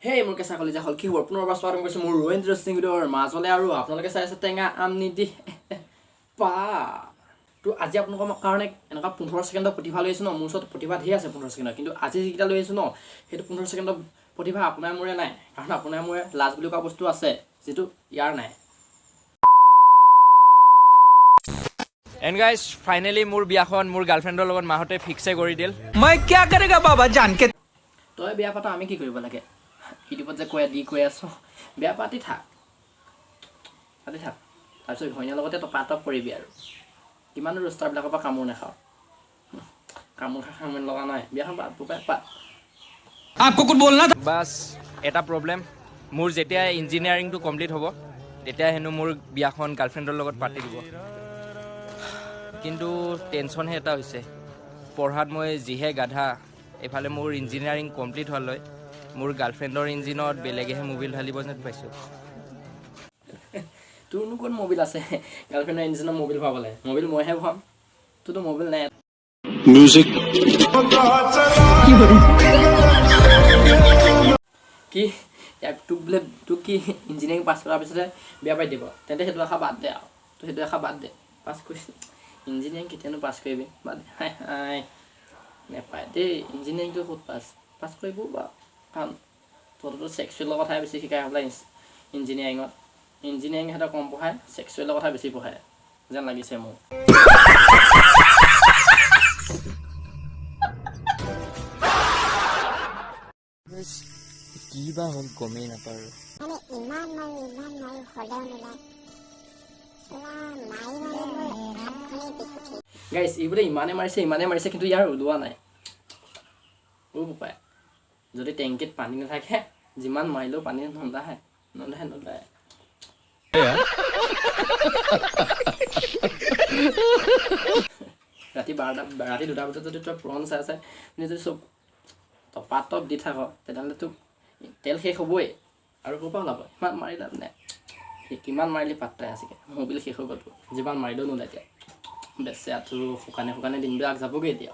Hey, মোৰ কেঁচা কলিজা হল কি পুনৰবাৰ স্বাগতম কৰিছোঁ মোৰ ইণ্টাৰেষ্টিং ভিডিঅ'ৰ মাজলৈ আৰু আপোনালোকে চাই আছে টেঙা আম নিদি পা তো আজি আপোনালোকৰ কাৰণে এনেকুৱা 15 ছেকেণ্ডৰ প্ৰতিভা লৈ আহিছোঁ ন মোৰ ওচৰত প্ৰতিভা ধেৰ আছে 15 ছেকেণ্ডৰ কিন্তু আজি যিকেইটা লৈ আহিছোঁ ন সেইটো 15 ছেকেণ্ডৰ প্ৰতিভা আপোনাৰ মোৰে নাই কাৰণ আপোনাৰ মোৰে লাজ বুলি কোৱা বস্তু আছে যিটো ইয়াৰ নাই And guys, finally মোৰ বিয়াখন মোৰ গাৰ্লফ্ৰেণ্ডৰ লগত মাহতে ফিক্সে কৰি দিল मैं क्या करेगा बाबा जान के তই বিয়া পাতা আমি কি কৰিব লাগে ইউটিউবত যে কৈ আছোঁ বিয়া পাতি থাক তাৰপিছত ঘৈণীয়াৰ লগতে টপ কৰিবি আৰু কিমান ৰোষ্টাৰবিলাকৰ পৰা কামোৰ নাখাওঁ কামোৰ লগা নাই বিয়াখন পাত आपको कुछ बोलना था বাছ এটা প্ৰব্লেম মোৰ যেতিয়া ইঞ্জিনিয়াৰিংটো কমপ্লিট হ'ব তেতিয়া হেনো মোৰ বিয়াখন গাৰ্লফ্ৰেণ্ডৰ লগত পাতি দিব কিন্তু টেনশ্যনহে এটা হৈছে পঢ়াত মই যিহে গাধা এফালে মোৰ ইঞ্জিনিয়াৰিং কমপ্লিট হোৱালৈ মোৰ গাৰ্লফ্ৰেণ্ডৰ ইঞ্জিনত বেলেগেহে মোবিল ঢালিব যেন পাইছোঁ তোৰনো ক'ত মবিল আছে গাৰ্লফ্ৰেণ্ডৰ ইঞ্জিনৰ মবিল ভৰাবলৈ মবিল মইহে ভৰাম তোৰতো মবিল নাই Music. কি তোক কি ইঞ্জিনিয়াৰিং পাছ কৰাৰ পিছতে বিয়া পাতি দিব তেন্তে সেইটো আশা বাদ দে আৰু তো সেইটো আশা বাদ দে পাছ কৰি ইঞ্জিনিয়াৰিং কেতিয়ানো পাছ কৰিবি বাদ দে হাই নেপায় দেই ইঞ্জিনিয়াৰিংটো ক'ত পাছ কৰিব বাৰু কাৰণ তহঁততো ছেক্সুৱেলৰ কথাই বেছি শিকাই হ'বলা ইঞ্জিনিয়াৰিং সিহঁতৰ কম পঢ়ায় ছেক্সুৱেলৰ কথা বেছি পঢ়ায় যেন লাগিছে মোৰ কি বা হ'ল গমেই নাপাৰোঁ ইমান মাৰি হলেও নোলায় গাইছ ই বোলে ইমানে মাৰিছে কিন্তু ইয়াৰ ওলোৱা নাই বোপায় যদি টেংকিত পানী নাথাকে যিমান মাৰিলেও পানী নোলায় ৰাতি 2টা বজাত যদি তই প্ৰন চাই যদি চব টপ দি থাক তেতিয়াহ'লে তোক তেল শেষ হ'বই আৰু ক'ৰ পৰা ওলাব ইমান মাৰি লাভ নাই কিমান মাৰিলে পাত্তাই আছেগৈ মবিল শেষ হৈ গ'ল যিমান মাৰিলেও নোলায় এতিয়া বেচে আঁঠু শুকানে দিনবিলাক যাবগৈ এতিয়া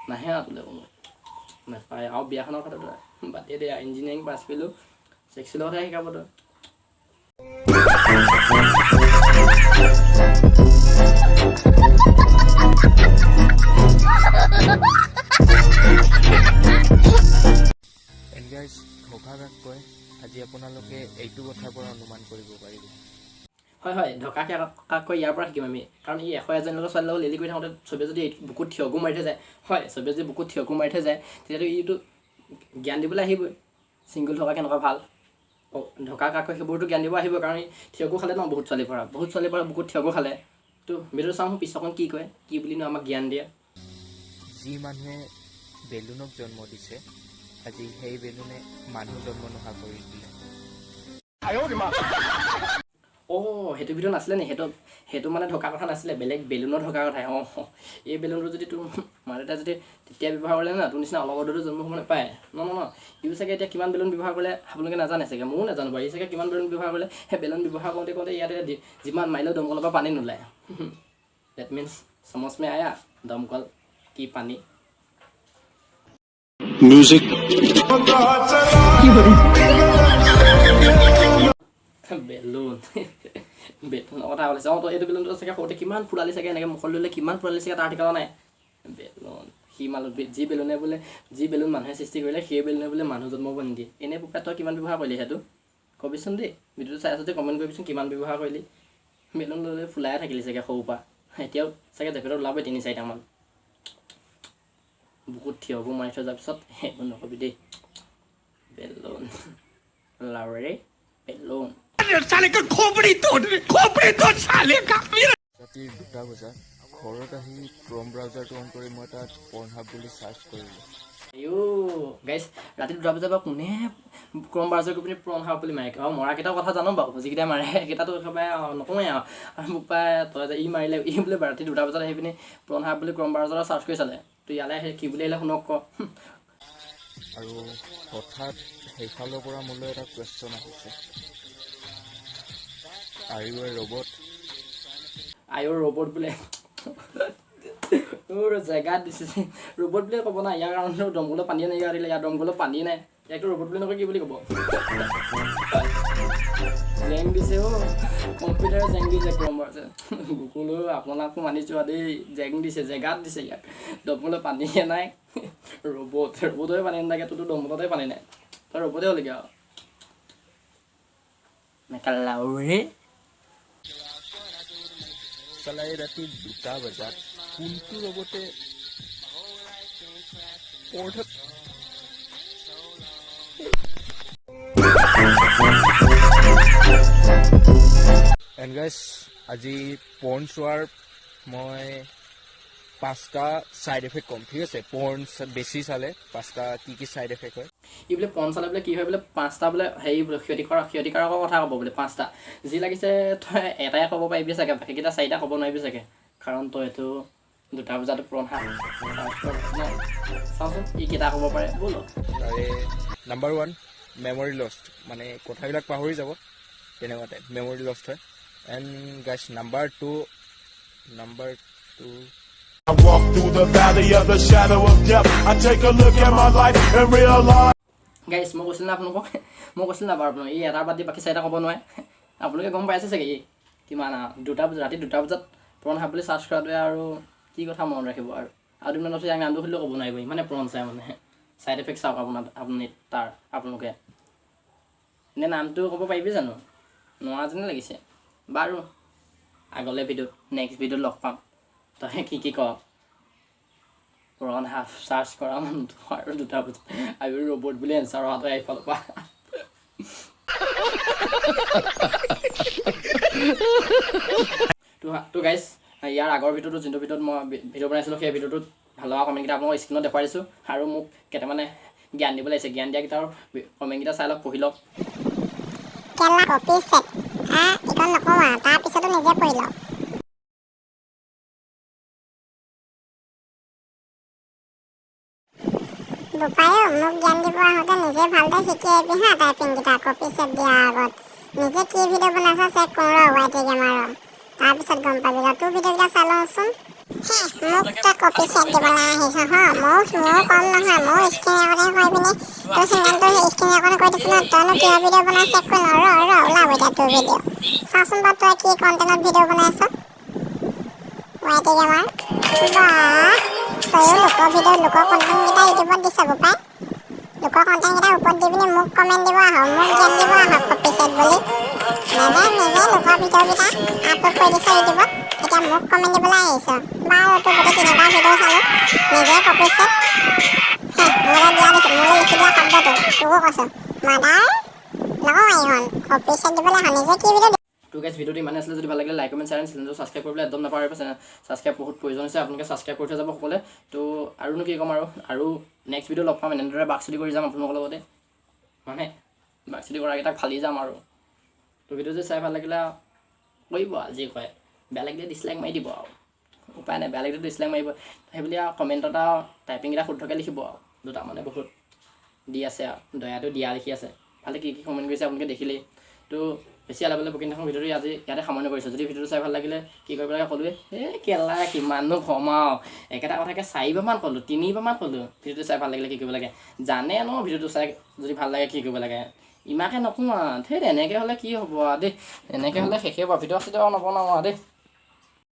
নাহে আৰু তোলে মই নাপায় আৰু বিয়াখনৰ কথা বাদেই দে ইঞ্জিনিয়াৰিং পাছ কৰিলোঁ ছেক্সুৱেলৰ কথাই শিকাব তই কৈ আজি আপোনালোকে এইটো কথাৰ পৰা অনুমান কৰিব পাৰিব হয় ঢকা কাকৈ ইয়াৰ পৰা শিকিম আমি কাৰণ ই 101 লগত ছোৱালীৰ লগত লেলি কৰি থাকোঁতে চবেই যদি বুকুত থিয়কো মাৰি থৈ যায় হয় চবেই যদি বুকুত থিয়কো মাৰি থৈ যায় তেতিয়াতো ইটো জ্ঞান দিবলৈ আহিবই ছিংগুল থকা কেনেকুৱা ভাল ঢকা কাকৈ সেইবোৰতো জ্ঞান দিব আহিব কাৰণ থিয়কো খালে ন বহুত ছোৱালীৰ পৰা বুকুত থিয়কো খালে তো ভিডিঅ'টো চাওঁ পিছখন কি কয় কি বুলিনো আমাক জ্ঞান দিয়ে যি মানুহে বেলুনক জন্ম দিছে আজি সেই বেলুনে মানুহ জন্ম নোহোৱা কৰি দিলে সেইটো ভিডিঅ' নাছিলে নি সেইটো মানে ঢকা কথা নাছিলে বেলেগ বেলুনৰ ঢকা কথাই এই বেলুনটো যদি তোৰ মা দেউতাই যদি তেতিয়া ব্যৱহাৰ কৰিলে না তোৰ নিচিনা অলগতো জন্ম হ'ব নাপায় ন ইও চাগে এতিয়া কিমান বেলুন ব্যৱহাৰ কৰিলে আপোনালোকে নাজানে চাগে ময়ো নাজানো বাৰু ই চাগে কিমান বেলুন ব্যৱহাৰ কৰিলে সেই বেলুন ব্যৱহাৰ কৰোঁতে ইয়াতে যিমান মাৰিলেও দমকলৰ পৰা পানী নোলায় ডেট মিনছ সমজ মে আয়া দমকল কি পানী Music. বেলুনৰ কথা কৈছে তো এইটো বেলুনটো চাগে সৰুতে কিমান ফুলালি চাগে এনেকৈ মুখলৈ ল'লে কিমান ফুলালি চাগে তাৰ ঠিকনা নাই বেলুন যি বেলুন মানুহে সৃষ্টি কৰিলে সেই বেলুনে বোলে মানুহ জন্ম হ'ব নিদিয়ে এনেই বোকা তই কিমান ব্যৱহাৰ কৰিলি সেইটো কবিচোন দেই ভিডিঅ'টো চাই আছোঁ কমেণ্ট কৰিবিচোন কিমান ব্যৱহাৰ কৰিলি বেলুন লৈ ফুলাই থাকিলি চাগে সৰুৰ পৰা এতিয়াও চাগে জেকেটত ওলাবই 3-4টামান বুকুত থিয়কো মাৰি থৈ যোৱাৰ পিছত সেইবোৰ নকবি দেই বেলুন লাউৰে বেলুন साले का खोपड़ी तोड़ साले का ৰাতি 2টা বজাত ঘৰত আহি ক্ৰম ব্ৰাউজাৰটো অন কৰি মই তাত পৰ্ণহাব বুলি চাৰ্চ কৰিলোঁ গাইছ ৰাতি 2টা বজাৰ পৰা কোনে ক্ৰম ব্ৰাউজাৰ কৰি পিনি পৰ্ণহাব বুলি মাৰে আৰু মৰাকেইটাৰ কথা জানো বাৰু যিকেইটা মাৰে সেইকেইটাতো একেবাৰে নকওঁৱেই আৰু মোক পাই তই যে মাৰিলে বোলে ৰাতি 2টা বজাত আহি পিনি পৰ্ণহাব বুলি ক্ৰম ব্ৰাউজাৰত চাৰ্চ কৰি চালে তো ইয়ালৈ আহি কি বুলি আহিলে শুনক ক আৰু হঠাৎ সেইফালৰ পৰা মোলৈ এটা কুৱেশ্যন আহিছে আইঅ' ৰবট বোলে তোৰ জেগাত দিছে ৰবট বুলিয়ে ক'ব না ইয়াৰ কাৰণে দমকলৰ পানীয়ে নাই ইয়াৰ দমকলৰ পানীয়ে নাই ইয়াকতো ৰ'বট বুলি নকয় কি বুলি ক'ব জেং দিছে কম্পিউটাৰে জেং দিছে ক্ৰম আছে গুগলো আপোনাকো মানিছোঁ দেই জেং দিছে জেগাত দিছে ইয়াক দমলৈ পানীয়ে নাই ৰবটে পানী নাথাকে তোৰতো দমলতে পানী নাই তই ৰবটে হ'লগৈ আৰু মেকালাউৰে চলাই ৰাতি 2টা বজাত কোনটো ৰবটে পৰ্টত এণ্ড গাইজ আজি পৰ্ণ চোৱাৰ মই 5টা ছাইড এফেক্ট ক'ম ঠিক আছে পৰ্ণ বেছি চালে 5টা কি ছাইড এফেক্ট হয় ই বোলে পন চালে বোলে কি হয় বোলে 5টা বোলে হেৰি ক্ষতিকাৰকৰ কথা ক'ব বোলে 5টা যি লাগিছে তই এটাই ক'ব পাৰিবি চাগে বাকীকেইটা 4টা ক'ব নোৱাৰিবি চাগে কাৰণ তই এইটো 2টা বজাত পূৰণ চাওঁচোন ই কেইটা ক'ব পাৰে ব'ল তাৰে নাম্বাৰ 1 মেমৰি লষ্ট মানে কথাবিলাক পাহৰি যাব তেনেকুৱা টাইপ মেমৰি লষ্ট হয় and guys number 2 I walk through the valley of the shadow of death. I take a look at my life and realize. Guys মই কৈছিলোঁ না আপোনালোকক মই কৈছিলোঁ না বাৰু আপোনাক ই এটাৰ বাদ দি বাকী 4টা ক'ব নোৱাৰে আপোনালোকে গম পাইছে চাগে ই কিমান ৰাতি 2টা বজাত পূৰণ হয় বুলি চাৰ্চ কৰাটোৱে আৰু কি কথা মনত ৰাখিব আৰু দুদিনমানৰ পিছত নামটো সুধিলেও ক'ব নোৱাৰিব ইমানে পূৰণ চাই মানে ছাইড এফেক্ট চাওক আপোনালোকে এনে নামটো ক'ব পাৰিবি জানো নোৱাৰা যেনে লাগিছে বাৰু আগলৈ নেক্সট ভিডিঅ'ত লগ পাম তই কি ক পূৰণ হাফ চাৰ্চ কৰা মানুহটো আৰু 2টা বজাত আৰু ৰবট বুলি এনচাৰ অহাটো এইফালৰ পৰা তো গাইজ ইয়াৰ আগৰ ভিডিঅ'টো যোনটো ভিডিঅ'ত মই ভিডিঅ' বনাইছিলোঁ সেই ভিডিঅ'টোত ভাল লগা কমেণ্টকেইটা আপোনালোকৰ স্ক্ৰীণত দেখুৱাই দিছোঁ আৰু মোক কেইটামানে জ্ঞান দিব লাগিছে জ্ঞান দিয়াকেইটাৰ কমেণ্টকেইটা চাই লওক পঢ়ি লওক কেলা কপি চেট ইকণ নকওঁ আৰু তাৰপিছতো নিজে পঢ়ি লওক বোপায়ো মোক জ্ঞান দিব আহোঁতে নিজে ভালদৰে শিকি আহিবি হা টাইপিংকেইটা কপি চেট দিয়াৰ আগত নিজে কি ভিডিঅ' বনাইছ চেক কৰোঁ ৱাইটি গেমাৰৰ তাৰপিছত গম পাবি তোৰ ভিডিঅ'কেইটা চাই লওঁচোন মোক তই কপি চেট দিবলৈ আহিছ হা ময়ো কম নহয় ময়ো স্ক্ৰীন ৰেকৰ্ডিং কৰি পিনি তোৰ চেনেলটো স্ক্ৰীন ৰেকৰ্ডিং কৰি দিছোঁ তইনো কিয় ভিডিঅ' বনাই চেক কৰি ওলাব এতিয়া তোৰ ভিডিঅ' চাচোন বাৰু তই কি কণ্টেণ্টত ভিডিঅ' বনাইছ ৱাইটি গেমাৰ বাহ তয়ো লোকৰ ভিডিঅ' লোকৰ কণ্টেণ্টকেইটা ইউটিউবত দি চাব পাই লোকৰ কণ্টেণ্টকেইটা ওপৰত দি পিনি মোক কমেণ্ট দিব আহক মোক জ্ঞান দিব আহক কপি চেট বুলি নিজে লোকৰ ভিডিঅ'কেইটা আপলোড কৰি দিছ ইউটিউবত এতিয়া মোক কমেণ্ট দিবলৈ আহিছ বাৰু তোৰ গোটেই 3টা ভিডিঅ' চালোঁ নিজে কপি চেট মোলৈ দিয়া দিছোঁ মোলৈ লিখি দিয়া শব্দটো তোকো কৈছোঁ মাদাৰ নকওঁ এইখন কপি চেট দিবলৈ আহ নিজে কি ভিডিঅ' তো গাইজ ভিডিঅ'টো ইমানে আছিলে যদি ভাল লাগিলে লাইক কমেণ্ট শ্বেয়াৰ চেনেলটো ছাবস্ক্ৰাইব কৰিবলৈ একদম নাপাহৰিব ছাবস্ক্ৰাইব বহুত প্ৰয়োজন হৈছে আপোনালোকে ছাবস্ক্ৰাইব কৰি থৈ যাব সকলোৱে তো আৰুনো কি ক'ম আৰু নেক্সট ভিডিঅ' লগ পাম এনেদৰে বাকচুদি কৰি যাম আপোনালোকৰ লগতে মানে বাকচুদি কৰাকেইটাক ফালি যাম আৰু তো ভিডিঅ' যদি চাই ভাল লাগিলে কৰিব যি কয় বেয়া লাগিলে ডিছলাইক মাৰি দিব আৰু উপায় নাই বেয়া লাগিলে ডিছলাইক মাৰিব সেইবুলি আৰু কমেণ্টত আৰু টাইপিংকেইটা শুদ্ধকৈ লিখিব আৰু 2টা মানে বহুত দি আছে আৰু দয়াটো দিয়া লিখি আছে ভালে কি কমেণ্ট কৰিছে আপোনালোকে দেখিলেই তো বেছি আলাবলৈ বুকিং দেখোন ভিডিঅ'টো আজি ইয়াতে সামৰণি কৰিছোঁ যদি ভিডিঅ'টো চাই ভাল লাগিলে কি কৰিব লাগে ক'লোৱে কেলা কিমাননো কম আৰু একেটা কথাকে 4বাৰমান ক'লোঁ 3বাৰমান ক'লোঁ ভিডিঅ'টো চাই ভাল লাগিলে কি কৰিব লাগে জানে ন ভিডিঅ'টো চাই যদি ভাল লাগে কি কৰিব লাগে ইমানকৈ নকওঁ আৰু এনেকৈ হ'লে কি হ'ব আৰু দেই এনেকৈ হ'লে শেষেই হ'ব ভিডিঅ' চিডিঅ' নবনাওঁ আৰু দেই